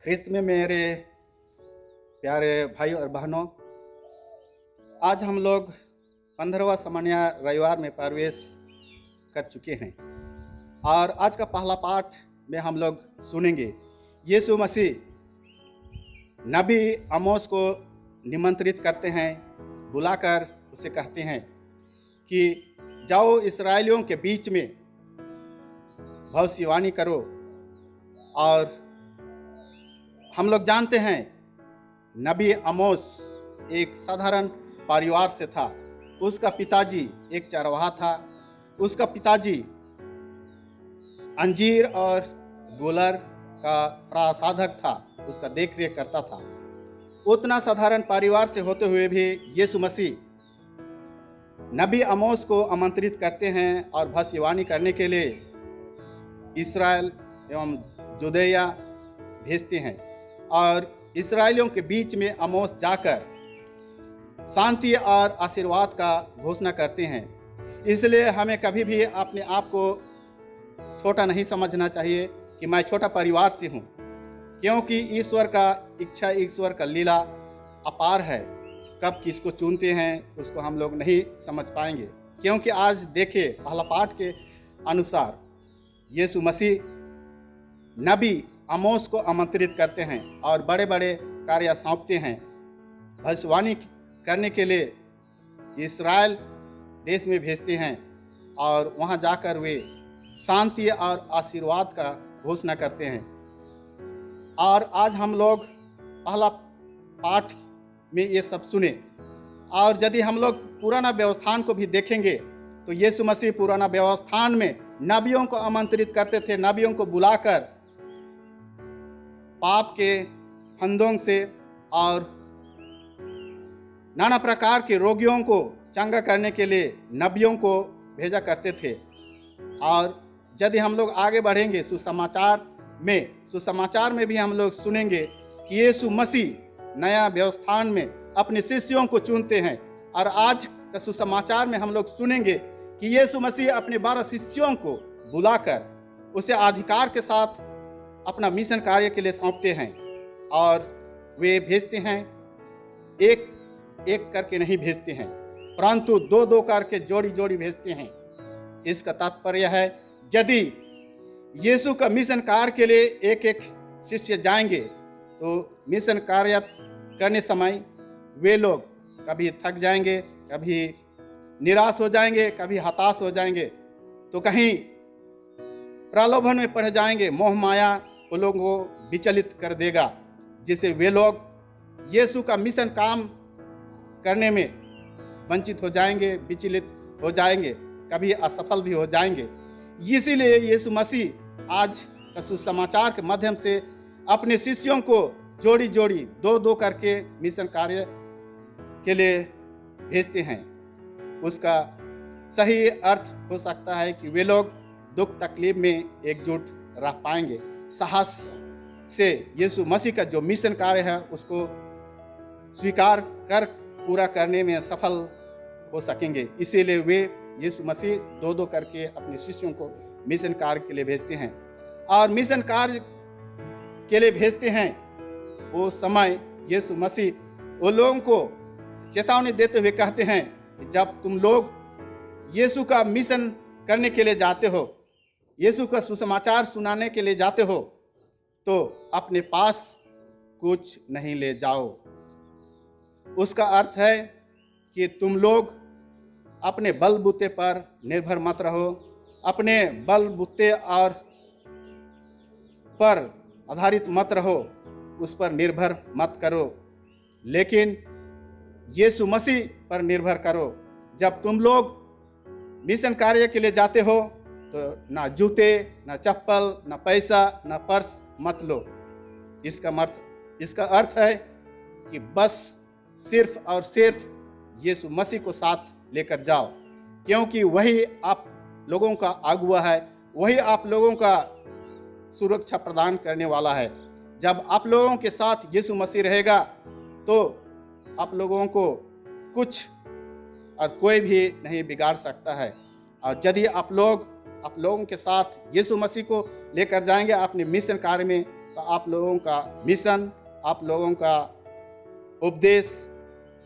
ख्रिस्त में मेरे प्यारे भाई और बहनों, आज हम लोग 15वां सामान्य रविवार में प्रवेश कर चुके हैं और आज का पहला पाठ में हम लोग सुनेंगे। यीशु मसीह नबी आमोस को निमंत्रित करते हैं, बुलाकर उसे कहते हैं कि जाओ इस्राएलियों के बीच में भविष्यवाणी करो। और हम लोग जानते हैं नबी आमोस एक साधारण परिवार से था। उसका पिताजी एक चरवाहा था। उसका पिताजी अंजीर और गुलर का प्रसाधक था, उसका देख रेख करता था। उतना साधारण परिवार से होते हुए भी यीशु मसीह नबी आमोस को आमंत्रित करते हैं और भविष्यवाणी करने के लिए इस्राएल एवं जुदेया भेजते हैं। और इस्राएलियों के बीच में आमोस जाकर शांति और आशीर्वाद का घोषणा करते हैं। इसलिए हमें कभी भी अपने आप को छोटा नहीं समझना चाहिए कि मैं छोटा परिवार से हूँ, क्योंकि ईश्वर का इच्छा, ईश्वर का लीला अपार है। कब किसको चुनते हैं उसको हम लोग नहीं समझ पाएंगे। क्योंकि आज देखिए पहला पाठ के अनुसार यीशु मसीह नबी आमोस को आमंत्रित करते हैं और बड़े बड़े कार्य सौंपते हैं। भविष्यवाणी करने के लिए इस्राएल देश में भेजते हैं और वहां जाकर वे शांति और आशीर्वाद का घोषणा करते हैं। और आज हम लोग पहला पाठ में ये सब सुने। और यदि हम लोग पुराना व्यवस्थान को भी देखेंगे तो यीशु मसीह पुराना व्यवस्थान में नबियों को आमंत्रित करते थे, नबियों को बुलाकर पाप के फंदों से और नाना प्रकार के रोगियों को चंगा करने के लिए नबियों को भेजा करते थे। और यदि हम लोग आगे बढ़ेंगे सुसमाचार में भी हम लोग सुनेंगे कि यीशु मसीह नया व्यवस्थान में अपने शिष्यों को चुनते हैं। और आज का सुसमाचार में हम लोग सुनेंगे कि यीशु मसीह अपने 12 शिष्यों को बुलाकर उसे अधिकार के साथ अपना मिशन कार्य के लिए सौंपते हैं और वे भेजते हैं। एक एक करके नहीं भेजते हैं, परंतु दो दो करके जोड़ी जोड़ी भेजते हैं। इसका तात्पर्य है यदि यीशु का मिशन कार्य के लिए एक एक शिष्य जाएंगे तो मिशन कार्य करने समय वे लोग कभी थक जाएंगे, कभी निराश हो जाएंगे, कभी हताश हो जाएंगे, तो कहीं प्रलोभन में पड़ जाएंगे। मोह माया वो लोगों को विचलित कर देगा, जिससे वे लोग यीशु का मिशन काम करने में वंचित हो जाएंगे, विचलित हो जाएंगे, कभी असफल भी हो जाएंगे। इसीलिए यीशु मसीह आज का सुसमाचार के माध्यम से अपने शिष्यों को जोड़ी जोड़ी दो दो करके मिशन कार्य के लिए भेजते हैं। उसका सही अर्थ हो सकता है कि वे लोग दुख तकलीफ में एकजुट रह पाएंगे, साहस से यीशु मसीह का जो मिशन कार्य है उसको स्वीकार कर पूरा करने में सफल हो सकेंगे। इसीलिए वे यीशु मसीह दो दो करके अपने शिष्यों को मिशन कार्य के लिए भेजते हैं। और मिशन कार्य के लिए भेजते हैं वो समय यीशु मसीह वो लोगों को चेतावनी देते हुए कहते हैं कि जब तुम लोग यीशु का मिशन करने के लिए जाते हो, यीशु का सुसमाचार सुनाने के लिए जाते हो, तो अपने पास कुछ नहीं ले जाओ। उसका अर्थ है कि तुम लोग अपने बलबूते पर निर्भर मत रहो, अपने बलबूते और पर आधारित मत रहो, उस पर निर्भर मत करो, लेकिन यीशु मसीह पर निर्भर करो। जब तुम लोग मिशन कार्य के लिए जाते हो तो ना जूते, ना चप्पल, ना पैसा, ना पर्स मत लो। इसका अर्थ है कि बस सिर्फ और सिर्फ यीशु मसीह को साथ लेकर जाओ, क्योंकि वही आप लोगों का अगुवा है, वही आप लोगों का सुरक्षा प्रदान करने वाला है। जब आप लोगों के साथ यीशु मसीह रहेगा तो आप लोगों को कुछ और कोई भी नहीं बिगाड़ सकता है। और यदि आप लोगों के साथ यीशु मसीह को लेकर जाएंगे, अपने मिशन कार्य में तो आप लोगों का मिशन, आप लोगों का उपदेश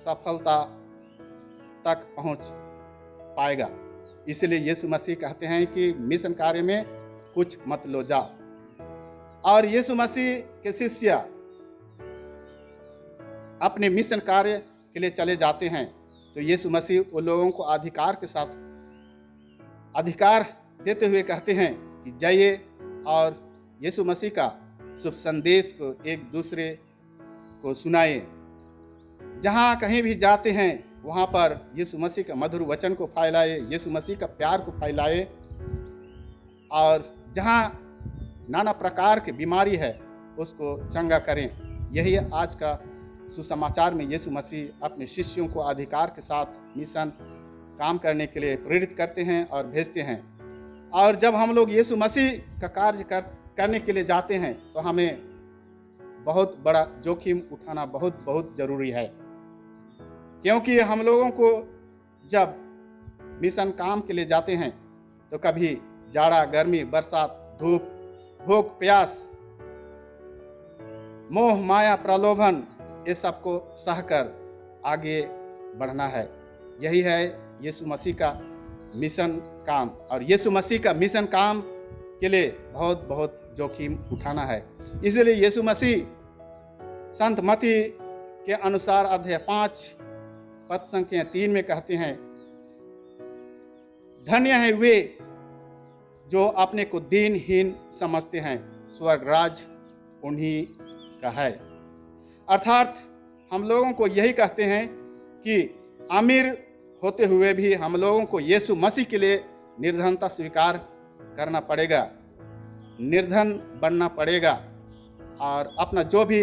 सफलता तक पहुंच पाएगा। इसलिए यीशु मसीह कहते हैं कि मिशन कार्य में कुछ मत लो जाओ। और यीशु मसीह के शिष्य अपने मिशन कार्य के लिए चले जाते हैं तो यीशु मसीह उन लोगों को अधिकार के साथ अधिकार देते हुए कहते हैं कि जाइए और यीशु मसीह का शुभ संदेश को एक दूसरे को सुनाए। जहाँ कहीं भी जाते हैं वहाँ पर यीशु मसीह का मधुर वचन को फैलाए, यीशु मसीह का प्यार को फैलाए। और जहाँ नाना प्रकार की बीमारी है उसको चंगा करें। यही आज का सुसमाचार में यीशु मसीह अपने शिष्यों को अधिकार के साथ मिशन काम करने के लिए प्रेरित करते हैं और भेजते हैं। और जब हम लोग यीशु मसीह का कार्य करने के लिए जाते हैं तो हमें बहुत बड़ा जोखिम उठाना बहुत ज़रूरी है, क्योंकि हम लोगों को जब मिशन काम के लिए जाते हैं तो कभी जाड़ा, गर्मी, बरसात, धूप, भूख, प्यास, मोह, माया, प्रलोभन, ये सबको सहकर आगे बढ़ना है। यही है यीशु मसीह का मिशन काम। और यीशु मसीह का मिशन काम के लिए बहुत जोखिम उठाना है। इसलिए यीशु मसीह संत मत्ती के अनुसार अध्याय 5 पद संख्या 3 में कहते हैं, धन्य है वे जो अपने को दीनहीन समझते हैं, स्वर्ग राज उन्हीं का है। अर्थात हम लोगों को यही कहते हैं कि अमीर होते हुए भी हम लोगों को यीशु मसीह के लिए निर्धनता स्वीकार करना पड़ेगा, निर्धन बनना पड़ेगा और अपना जो भी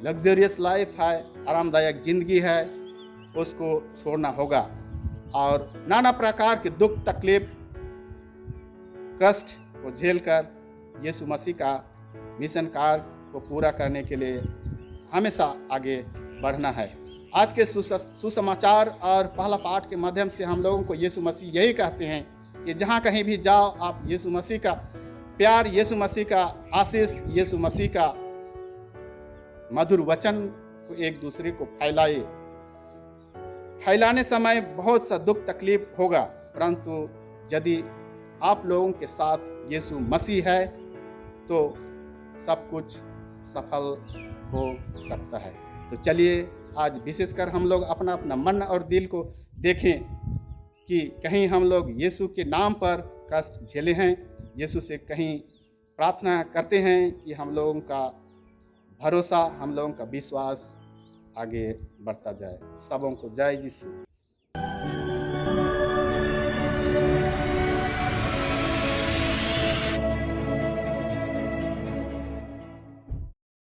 लग्जरियस लाइफ है, आरामदायक जिंदगी है, उसको छोड़ना होगा और नाना प्रकार के दुख, तकलीफ, कष्ट को झेलकर यीशु मसीह का मिशन कार्य को पूरा करने के लिए हमेशा आगे बढ़ना है। आज के सुसमाचार और पहला पाठ के माध्यम से हम लोगों को यीशु मसीह यही कहते हैं कि जहाँ कहीं भी जाओ आप यीशु मसीह का प्यार, यीशु मसीह का आशीष, यीशु मसीह का मधुर वचन को एक दूसरे को फैलाए। फैलाने समय बहुत सा दुख तकलीफ होगा, परंतु यदि आप लोगों के साथ यीशु मसीह है तो सब कुछ सफल हो सकता है। तो चलिए आज विशेषकर हम लोग अपना अपना मन और दिल को देखें कि कहीं हम लोग यीशु के नाम पर कष्ट झेले हैं, यीशु से कहीं प्रार्थना करते हैं कि हम लोगों का भरोसा, हम लोगों का विश्वास आगे बढ़ता जाए। सबों को जय यीशु।